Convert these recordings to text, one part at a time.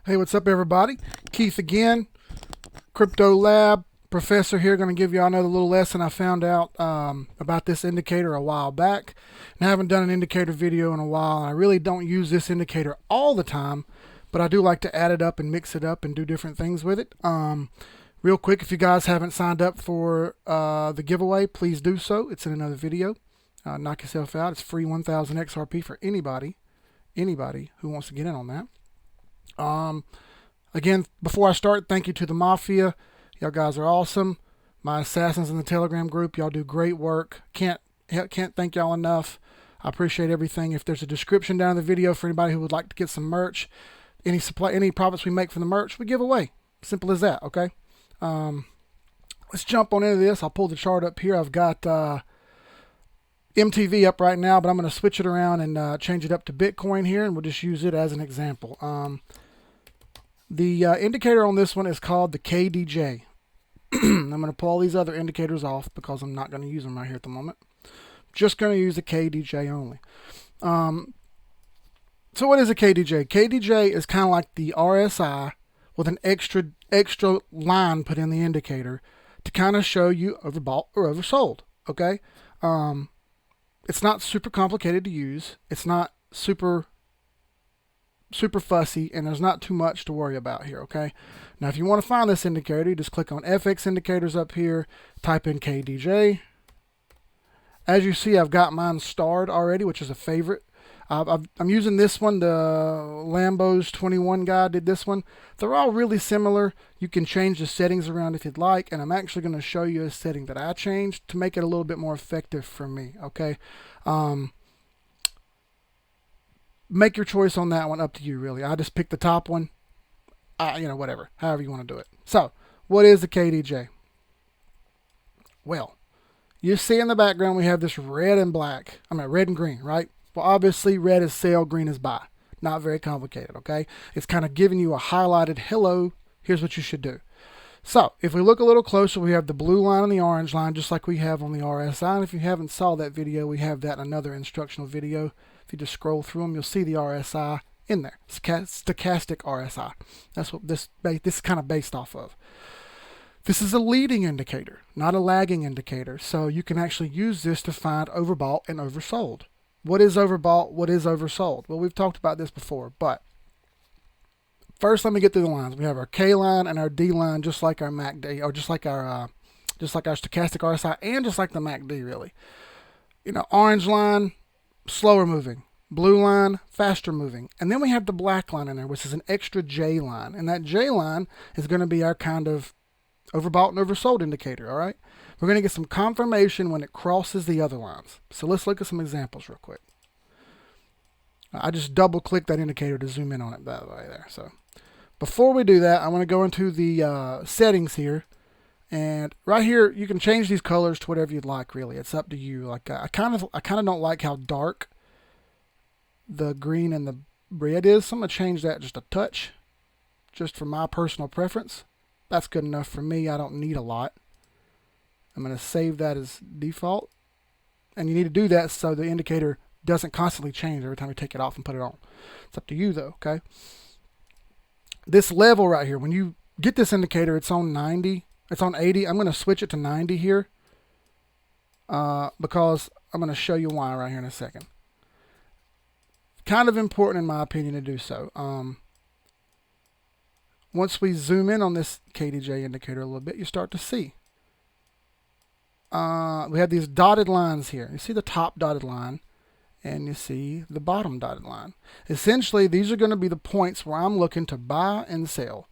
Hey, what's up, everybody? Keith again, Crypto Lab professor here, going to give you another little lesson I found out about this indicator a while back. And I haven't done an indicator video in a while, and I really don't use this indicator all the time, but I do like to add it up and mix it up and do different things with it. Real quick, if you guys haven't signed up for the giveaway, please do so. It's in another video. Knock yourself out. It's free 1000 XRP for anybody who wants to get in on that. Again, before I start, thank you to the Mafia. Y'all guys are awesome. My assassins in the Telegram group, y'all do great work. Can't thank y'all enough. I appreciate everything. If there's a description down in the video for anybody who would like to get some merch, any profits we make from the merch, we give away. Simple as that, okay? Let's jump on into this. I'll pull the chart up here. I've got MTV up right now, but I'm going to switch it around and change it up to Bitcoin here, and we'll just use it as an example. The indicator on this one is called the KDJ. I'm going to pull all these other indicators off because I'm not going to use them right here at the moment. Just going to use the KDJ only. So what is a KDJ? KDJ is kind of like the RSI with an extra line put in the indicator to kind of show you overbought or oversold. Okay. It's not super complicated to use. It's not super fussy, and there's not too much to worry about here, okay? Now, if you want to find this indicator, you just click on FX indicators up here, type in KDJ. As you see, I've got mine starred already, which is a favorite. I'm using this one. The Lambo's 21 guy did this one. They're all really similar. You can change the settings around if you'd like, and I'm actually going to show you a setting that I changed to make it a little bit more effective for me, okay? Make your choice on that one, up to you, really. I just picked the top one. Whatever, however you want to do it. So, what is the KDJ? Well, you see in the background we have this red and green, right? Well, obviously, red is sell, green is buy. Not very complicated, okay? It's kind of giving you a highlighted, hello, here's what you should do. So, if we look a little closer, we have the blue line and the orange line, just like we have on the RSI. And if you haven't saw that video, we have that in another instructional video. If you just scroll through them, you'll see the RSI in there. Stochastic RSI. That's what this is kind of based off of. This is a leading indicator, not a lagging indicator. So you can actually use this to find overbought and oversold. What is overbought? What is oversold? Well, we've talked about this before, but first, let me get through the lines. We have our K line and our D line, just like our MACD, or just like our stochastic RSI, and just like the MACD, really. Orange line, slower moving. Blue line, faster moving. And then we have the black line in there, which is an extra J line. And that J line is going to be our kind of overbought and oversold indicator, all right? We're going to get some confirmation when it crosses the other lines. So let's look at some examples real quick. I just double-clicked that indicator to zoom in on it, by the way, there. So before we do that, I want to go into the settings here. And right here, you can change these colors to whatever you'd like, really. It's up to you. Like I kind of don't like how dark the green and the red is. So I'm going to change that just a touch, just for my personal preference. That's good enough for me. I don't need a lot. I'm going to save that as default. And you need to do that so the indicator doesn't constantly change every time you take it off and put it on. It's up to you, though, okay? This level right here, when you get this indicator, it's on 90. It's on 80. I'm going to switch it to 90 here because I'm going to show you why right here in a second. Kind of important, in my opinion, to do so. Once we zoom in on this KDJ indicator a little bit, you start to see. We have these dotted lines here. You see the top dotted line, and you see the bottom dotted line. Essentially, these are going to be the points where I'm looking to buy and sell.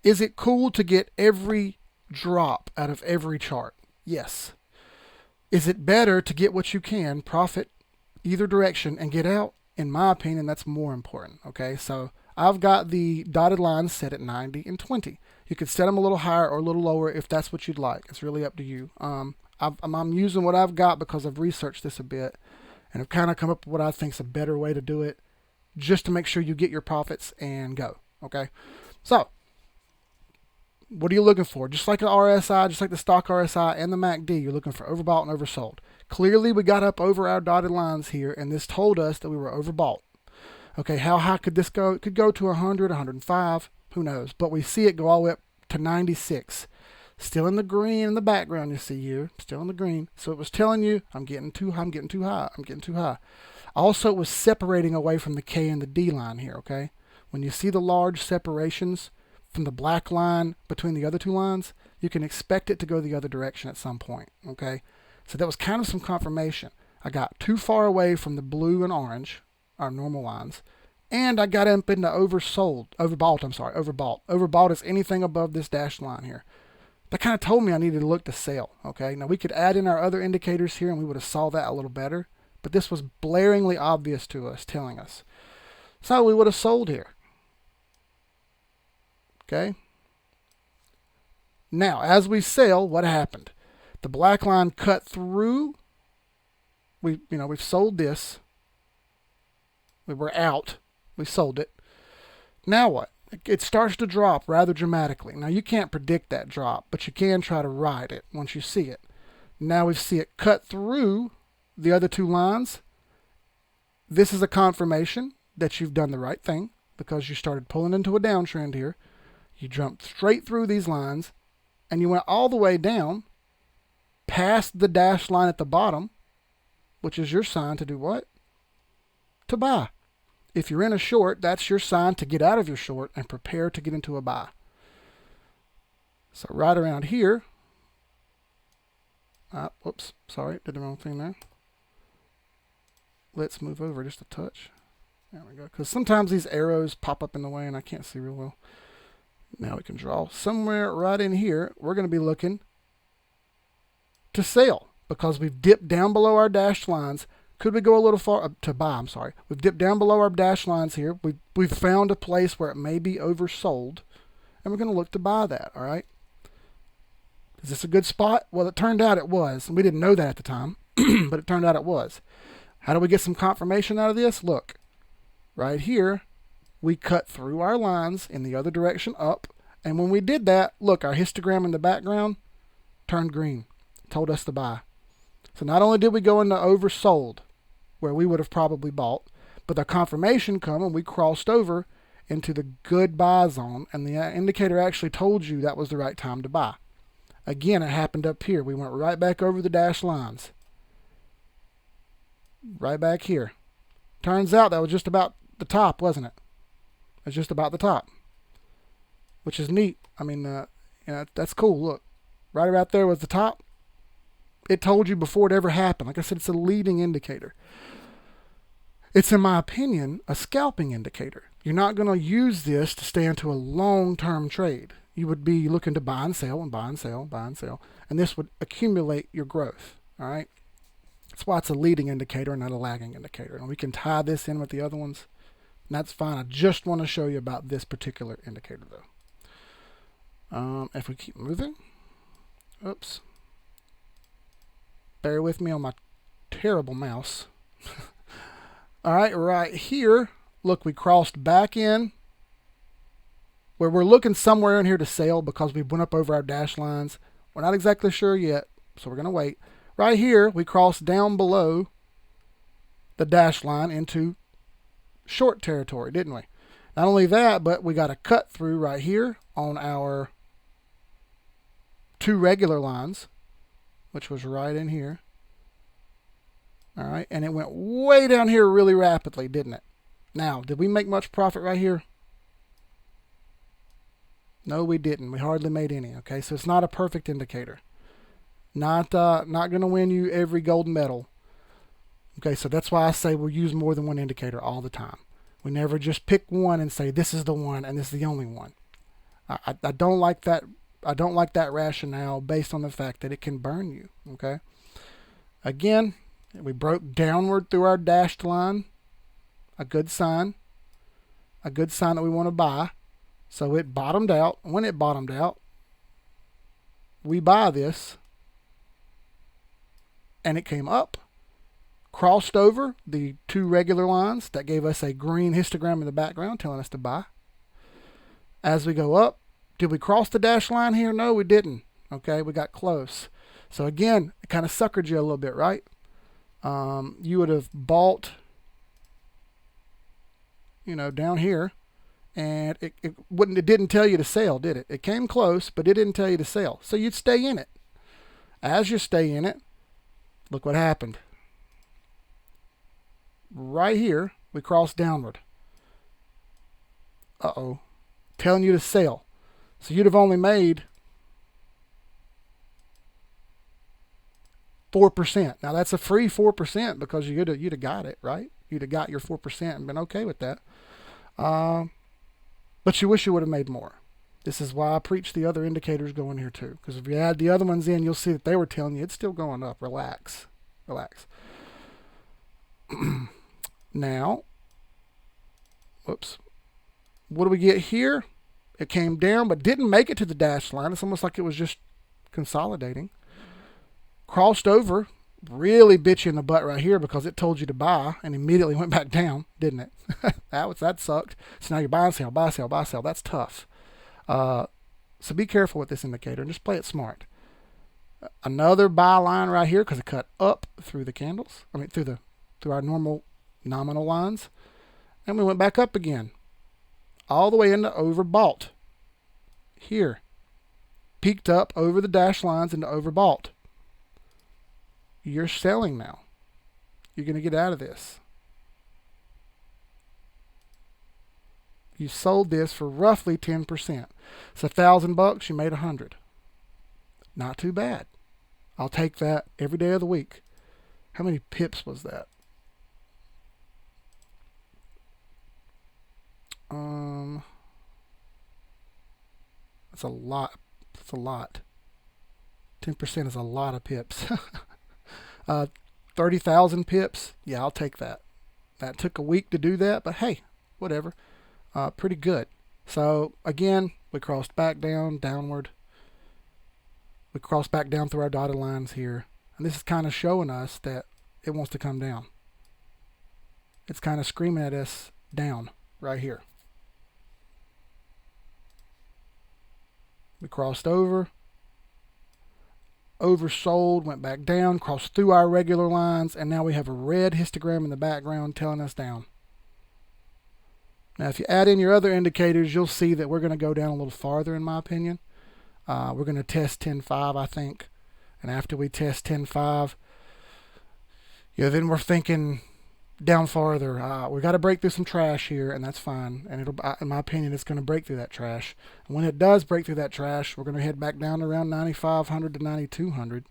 Is it cool to get every drop out of every chart? Yes. Is it better to get what you can, profit either direction, and get out? In my opinion, that's more important. Okay, so I've got the dotted lines set at 90 and 20. You could set them a little higher or a little lower if that's what you'd like. It's really up to you. I'm using what I've got because I've researched this a bit, and I've kind of come up with what I think is a better way to do it, just to make sure you get your profits and go. Okay, so what are you looking for? Just like the RSI, just like the stock RSI and the MACD, you're looking for overbought and oversold. Clearly, we got up over our dotted lines here, and this told us that we were overbought. Okay, how high could this go? It could go to 100, 105, who knows? But we see it go all the way up to 96. Still in the green in the background, you see here, still in the green. So it was telling you, I'm getting too high, I'm getting too high, I'm getting too high. Also, it was separating away from the K and the D line here, okay? When you see the large separations from the black line between the other two lines, you can expect it to go the other direction at some point, okay? So that was kind of some confirmation. I got too far away from the blue and orange, our normal lines, and I got up into overbought. Overbought is anything above this dashed line here. That kind of told me I needed to look to sell, okay? Now we could add in our other indicators here and we would have saw that a little better, but this was blaringly obvious to us, telling us. So we would have sold here. Okay? Now, as we sell, what happened? The black line cut through. We've sold this. We were out. We sold it. Now what? It starts to drop rather dramatically. Now, you can't predict that drop, but you can try to ride it once you see it. Now we see it cut through the other two lines. This is a confirmation that you've done the right thing because you started pulling into a downtrend here. You jumped straight through these lines and you went all the way down past the dashed line at the bottom, which is your sign to do what? To buy. If you're in a short, that's your sign to get out of your short and prepare to get into a buy. So right around here, whoops, sorry, did the wrong thing there. Let's move over just a touch. There we go. Because sometimes these arrows pop up in the way and I can't see real well. Now we can draw somewhere right in here. We're going to be looking to sell because we've dipped down below our dashed lines. Could we go a little far to buy? I'm sorry. We've dipped down below our dashed lines here. We've found a place where it may be oversold, and we're going to look to buy that. All right. Is this a good spot? Well, it turned out it was, and we didn't know that at the time, but it turned out it was. How do we get some confirmation out of this? Look, right here, we cut through our lines in the other direction up, and when we did that, look, our histogram in the background turned green, told us to buy. So not only did we go into oversold, where we would have probably bought, but the confirmation come and we crossed over into the good buy zone, and the indicator actually told you that was the right time to buy. Again, it happened up here. We went right back over the dashed lines. Right back here. Turns out that was just about the top, wasn't it? It was just about the top, which is neat. I mean, that's cool. Look, right about there was the top. It told you before it ever happened. Like I said, it's a leading indicator. It's, in my opinion, a scalping indicator. You're not going to use this to stay into a long-term trade. You would be looking to buy and sell and buy and sell, buy and sell. And this would accumulate your growth. All right? That's why it's a leading indicator and not a lagging indicator. And we can tie this in with the other ones. And that's fine. I just want to show you about this particular indicator, though. If we keep moving. Oops. Bear with me on my terrible mouse. All right, right here, look, we crossed back in where we're looking somewhere in here to sell because we went up over our dash lines. We're not exactly sure yet, so we're going to wait. Right here, we crossed down below the dash line into short territory, didn't we? Not only that, but we got a cut through right here on our two regular lines, which was right in here. All right, and it went way down here really rapidly, didn't it? Now, did we make much profit right here? No, we didn't. We hardly made any, okay? So it's not a perfect indicator. Not going to win you every gold medal. Okay, so that's why I say we'll use more than one indicator all the time. We never just pick one and say this is the one and this is the only one. I don't like that. I don't like that rationale based on the fact that it can burn you, okay? Again, we broke downward through our dashed line. A good sign that we want to buy. So it bottomed out. When it bottomed out, we buy this, and it came up, crossed over the two regular lines. That gave us a green histogram in the background telling us to buy. As we go up, did we cross the dash line here? No, we didn't. Okay, we got close. So again, it kind of suckered you a little bit, right? You would have bought down here, and it didn't tell you to sell, did it? It came close, but it didn't tell you to sell. So you'd stay in it. As you stay in it, look what happened. Right here, we crossed downward. Uh-oh. Telling you to sell. So you'd have only made 4%. Now that's a free 4% because you'd have got it, right? You'd have got your 4% and been okay with that. But you wish you would have made more. This is why I preach the other indicators go in here too. Because if you add the other ones in, you'll see that they were telling you it's still going up. Relax. Relax. Now, whoops. What do we get here? It came down but didn't make it to the dashed line. It's almost like it was just consolidating. Crossed over, really bit you in the butt right here because it told you to buy and immediately went back down, didn't it? that sucked. So now you're buy, sell, buy, sell, buy, sell. That's tough. So be careful with this indicator and just play it smart. Another buy line right here because it cut up through the candles. I mean through our normal nominal lines, and we went back up again, all the way into overbought. Here, peaked up over the dashed lines into overbought. You're selling now. You're going to get out of this. You sold this for roughly 10%. It's $1,000. You made 100. Not too bad. I'll take that every day of the week. How many pips was that? That's a lot. That's a lot. 10% is a lot of pips. 30,000 pips. Yeah, I'll take that. That took a week to do that, but hey, whatever. Pretty good. So again, we crossed back down, downward. We crossed back down through our dotted lines here. And this is kind of showing us that it wants to come down. It's kind of screaming at us down right here. We crossed over, oversold, went back down, crossed through our regular lines, and now we have a red histogram in the background telling us down. Now, if you add in your other indicators, you'll see that we're going to go down a little farther, in my opinion. We're going to test 10.5, I think. And after we test 10.5, then we're thinking down farther. We got to break through some trash here, and that's fine. And it'll, in my opinion, it's going to break through that trash. And when it does break through that trash, we're going to head back down to around 9,500 to 9,200,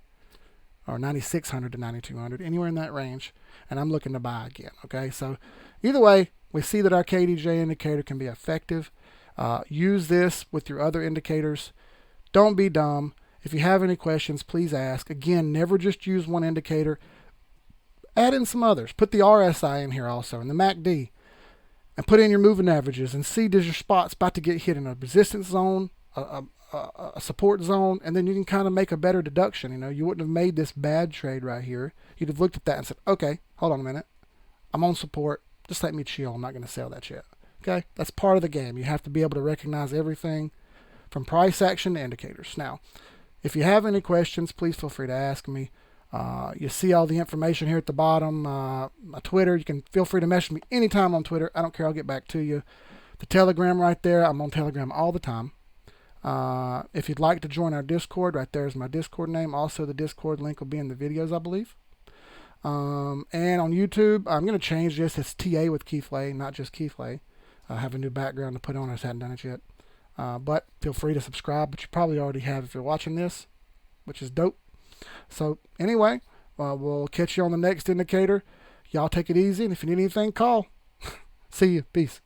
or 9,600 to 9,200, anywhere in that range. And I'm looking to buy again. Okay, so either way, we see that our KDJ indicator can be effective. Use this with your other indicators. Don't be dumb. If you have any questions, please ask. Again, never just use one indicator. Add in some others. Put the RSI in here also, and the MACD, and put in your moving averages and see, does your spot's about to get hit in a resistance zone, a support zone, and then you can kind of make a better deduction. You wouldn't have made this bad trade right here. You'd have looked at that and said, okay, hold on a minute. I'm on support. Just let me chill. I'm not going to sell that yet. Okay? That's part of the game. You have to be able to recognize everything from price action to indicators. Now, if you have any questions, please feel free to ask me. You see all the information here at the bottom. My Twitter, you can feel free to message me anytime on Twitter. I don't care. I'll get back to you. The Telegram right there. I'm on Telegram all the time. If you'd like to join our Discord, right there is my Discord name. Also, the Discord link will be in the videos, I believe. And on YouTube, I'm going to change this. It's TA with Keith Lay, not just Keith Lay. I have a new background to put on. I just hadn't done it yet. But feel free to subscribe, but you probably already have if you're watching this, which is dope. So anyway, we'll catch you on the next indicator. Y'all take it easy, and if you need anything, call. See you. Peace.